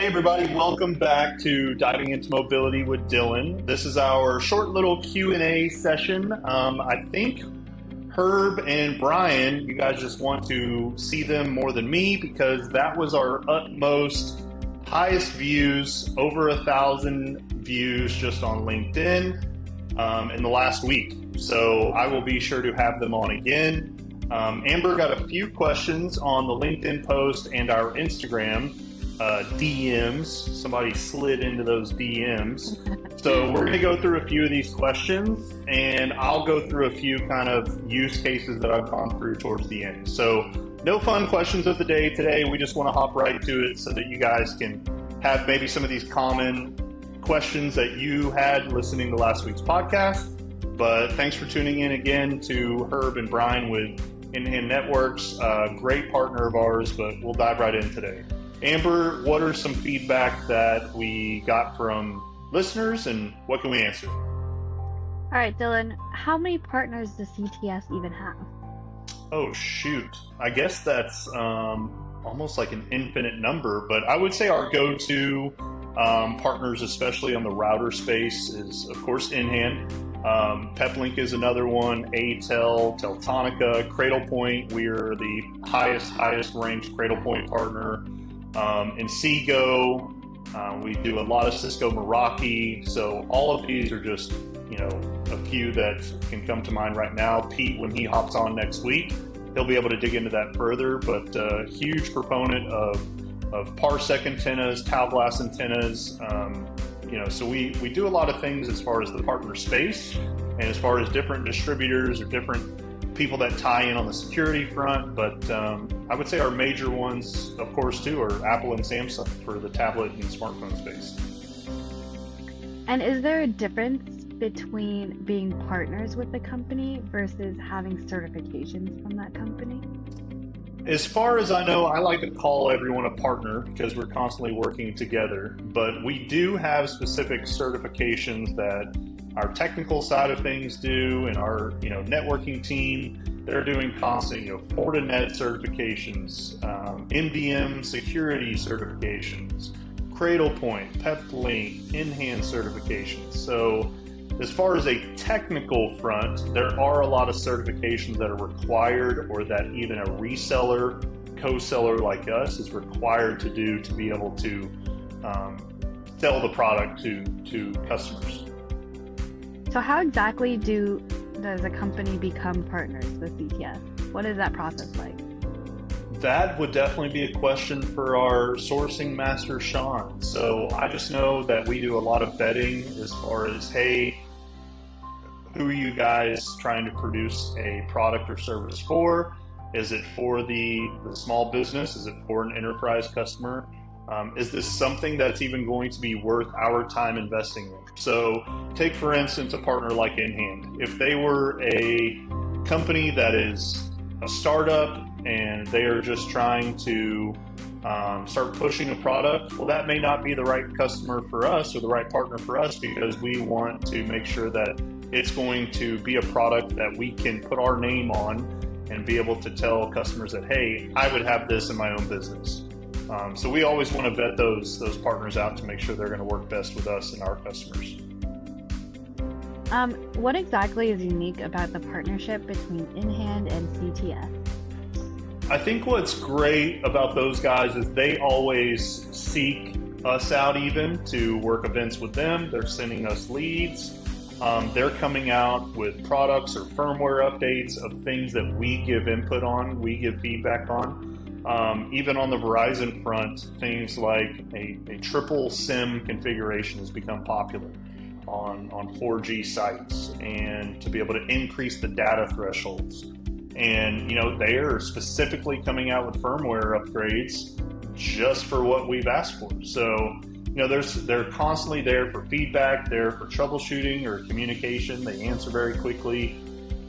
Hey everybody, welcome back to Diving into Mobility with Dillon. This is our short little Q&A session. I think Herb and Brian, you guys just want to see them more than me because that was our utmost, highest views, over 1,000 views just on LinkedIn in the last week. So I will be sure to have them on again. Amber got a few questions on the LinkedIn post and our Instagram DMs. Somebody slid into those DMs. So we're going to go through a few of these questions, and I'll go through a few kind of use cases that I've gone through towards the end. So no fun questions of the day today. We just want to hop right to it so that you guys can have maybe some of these common questions that you had listening to last week's podcast. But thanks for tuning in again to Herb and Brian with InHand Networks, a great partner of ours, but we'll dive right in today. Amber, what are some feedback that we got from listeners and what can we answer? All right, Dillon, how many partners does CTS even have? Oh, shoot. I guess that's almost like an infinite number, but I would say our go-to partners, especially on the router space, is, of course, InHand. Peplink is another one, ATEL, Teltonica, Cradlepoint. We are the highest ranked Cradlepoint partner. In Seago, we do a lot of Cisco Meraki. So all of these are just, a few that can come to mind right now. Pete, when he hops on next week, he'll be able to dig into that further, but a huge proponent of parsec antennas, Tau glass antennas. So we do a lot of things as far as the partner space and as far as different distributors or different people that tie in on the security front. But I would say our major ones, of course, too, are Apple and Samsung for the tablet and smartphone space. And is there a difference between being partners with the company versus having certifications from that company? As far as I know, I like to call everyone a partner because we're constantly working together, but we do have specific certifications that our technical side of things do, and our networking team, they're doing constant Fortinet certifications, MDM security certifications, Cradlepoint, Peplink, InHand certifications. So as far as a technical front, there are a lot of certifications that are required, or that even a reseller, co-seller like us is required to do to be able to sell the product to customers. So how exactly does a company become partners with CTS? What is that process like? That would definitely be a question for our sourcing master, Sean. So I just know that we do a lot of vetting as far as, hey, who are you guys trying to produce a product or service for? Is it for the small business? Is it for an enterprise customer? Is this something that's even going to be worth our time investing in? So take, for instance, a partner like InHand. If they were a company that is a startup and they are just trying to start pushing a product, well, that may not be the right customer for us or the right partner for us, because we want to make sure that it's going to be a product that we can put our name on and be able to tell customers that, hey, I would have this in my own business. So we always want to vet those partners out to make sure they're going to work best with us and our customers. What exactly is unique about the partnership between InHand and CTS? I think what's great about those guys is they always seek us out even to work events with them. They're sending us leads. They're coming out with products or firmware updates of things that we give input on, we give feedback on. Even on the Verizon front, things like a triple SIM configuration has become popular on 4G sites, and to be able to increase the data thresholds. And they are specifically coming out with firmware upgrades just for what we've asked for. So they're constantly there for feedback, there for troubleshooting or communication. They answer very quickly,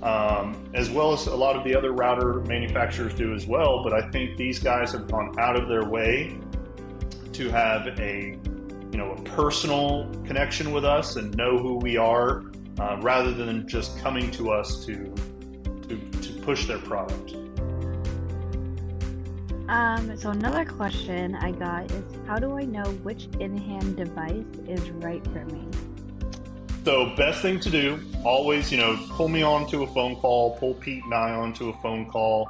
as well as a lot of the other router manufacturers do as well. But I think these guys have gone out of their way to have a personal connection with us and know who we are, rather than just coming to us to push their product. So another question I got is how do I know which in-hand device is right for me? So best thing to do, always, pull me onto a phone call, pull Pete and I onto a phone call.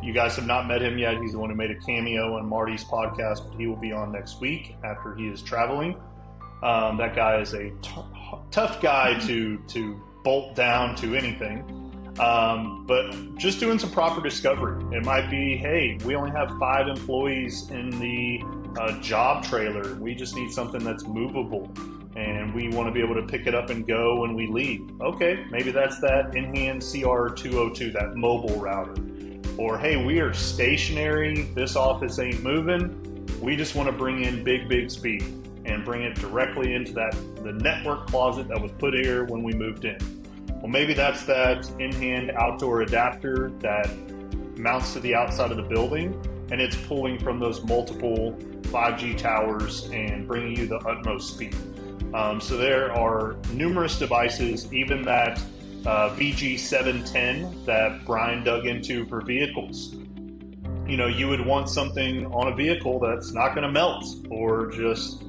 You guys have not met him yet. He's the one who made a cameo on Marty's podcast, but he will be on next week after he is traveling. That guy is a tough guy to bolt down to anything. But just doing some proper discovery. It might be, hey, we only have 5 employees in the job trailer. We just need something that's movable, and we want to be able to pick it up and go when we leave. Okay, maybe that's that InHand CR202, that mobile router. Or, hey, we are stationary. This office ain't moving. We just want to bring in big speed and bring it directly into the network closet that was put here when we moved in. Well, maybe that's that InHand outdoor adapter that mounts to the outside of the building, and it's pulling from those multiple 5G towers and bringing you the utmost speed. So there are numerous devices, even that VG710 that Brian dug into for vehicles. You would want something on a vehicle that's not going to melt or just,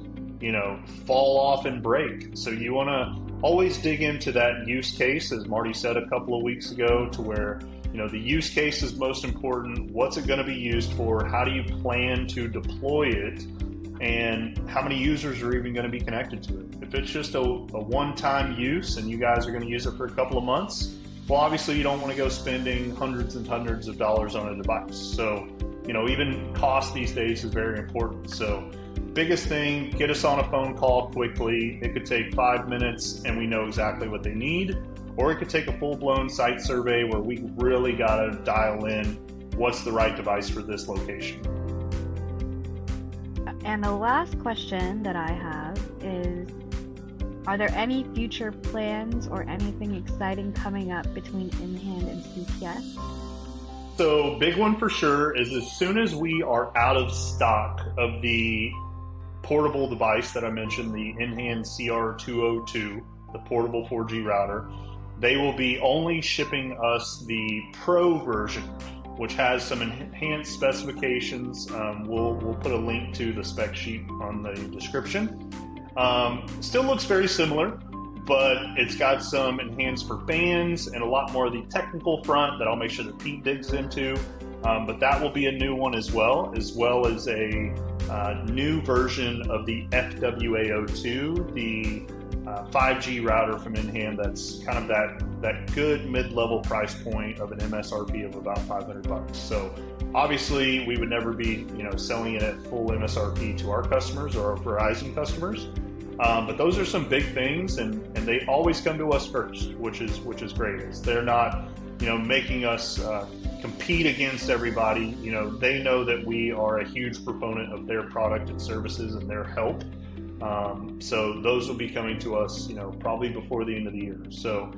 fall off and break. So you want to always dig into that use case, as Marty said a couple of weeks ago, to where, the use case is most important. What's it going to be used for? How do you plan to deploy it? And how many users are even going to be connected to it? If it's just a one-time use and you guys are going to use it for a couple of months, well, obviously you don't want to go spending hundreds and hundreds of dollars on a device. So, even cost these days is very important. So biggest thing, get us on a phone call quickly. It could take 5 minutes and we know exactly what they need. Or it could take a full-blown site survey where we really got to dial in what's the right device for this location. And the last question that I have is, are there any future plans or anything exciting coming up between InHand and CTS? So big one for sure is as soon as we are out of stock of the portable device that I mentioned, the InHand CR202, the portable 4G router, they will be only shipping us the Pro version, which has some enhanced specifications. We'll put a link to the spec sheet on the description. Still looks very similar, but it's got some enhanced for fans and a lot more of the technical front that I'll make sure that Pete digs into. But that will be a new one as well as a new version of the FWA02, the 5G router from InHand. That's kind of that good mid-level price point of an MSRP of about $500. So obviously we would never be selling it at full MSRP to our customers or our Verizon customers. But those are some big things, and they always come to us first, which is great. Is they're not making us compete against everybody. They know that we are a huge proponent of their product and services and their help. So those will be coming to us, probably before the end of the year. So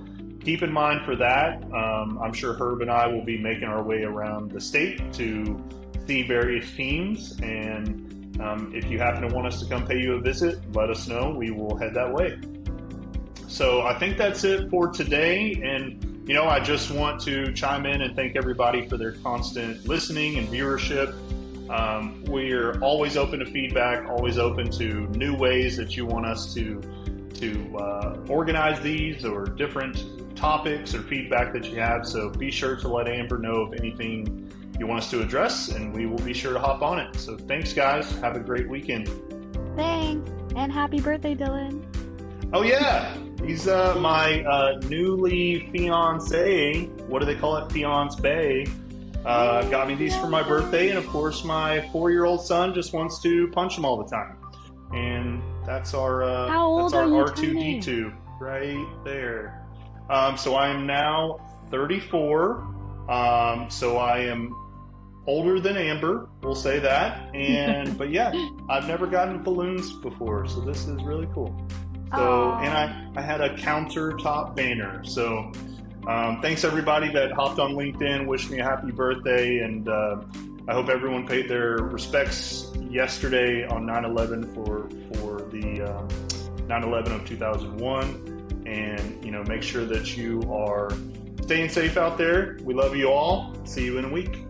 keep in mind for that. I'm sure Herb and I will be making our way around the state to see various teams. And if you happen to want us to come pay you a visit, let us know. We will head that way. So I think that's it for today. And I just want to chime in and thank everybody for their constant listening and viewership. We're always open to feedback, always open to new ways that you want us to organize these, or different topics or feedback that you have. So be sure to let Amber know of anything you want us to address, and we will be sure to hop on it. So thanks, guys. Have a great weekend. Thanks, and happy birthday, Dillon. Oh yeah, he's my newly fiance. What do they call it? Fiance. Got me these for my birthday, and of course my 4-year-old son just wants to punch him all the time. And that's our R2D2 right there. So I am now 34. So I am older than Amber, we'll say that. And but yeah, I've never gotten balloons before, so this is really cool. So, and I had a countertop banner. So thanks everybody that hopped on LinkedIn, wished me a happy birthday, and I hope everyone paid their respects yesterday on 9/11 for the 9/11 of 2001. And make sure that you are staying safe out there. We love you all. See you in a week.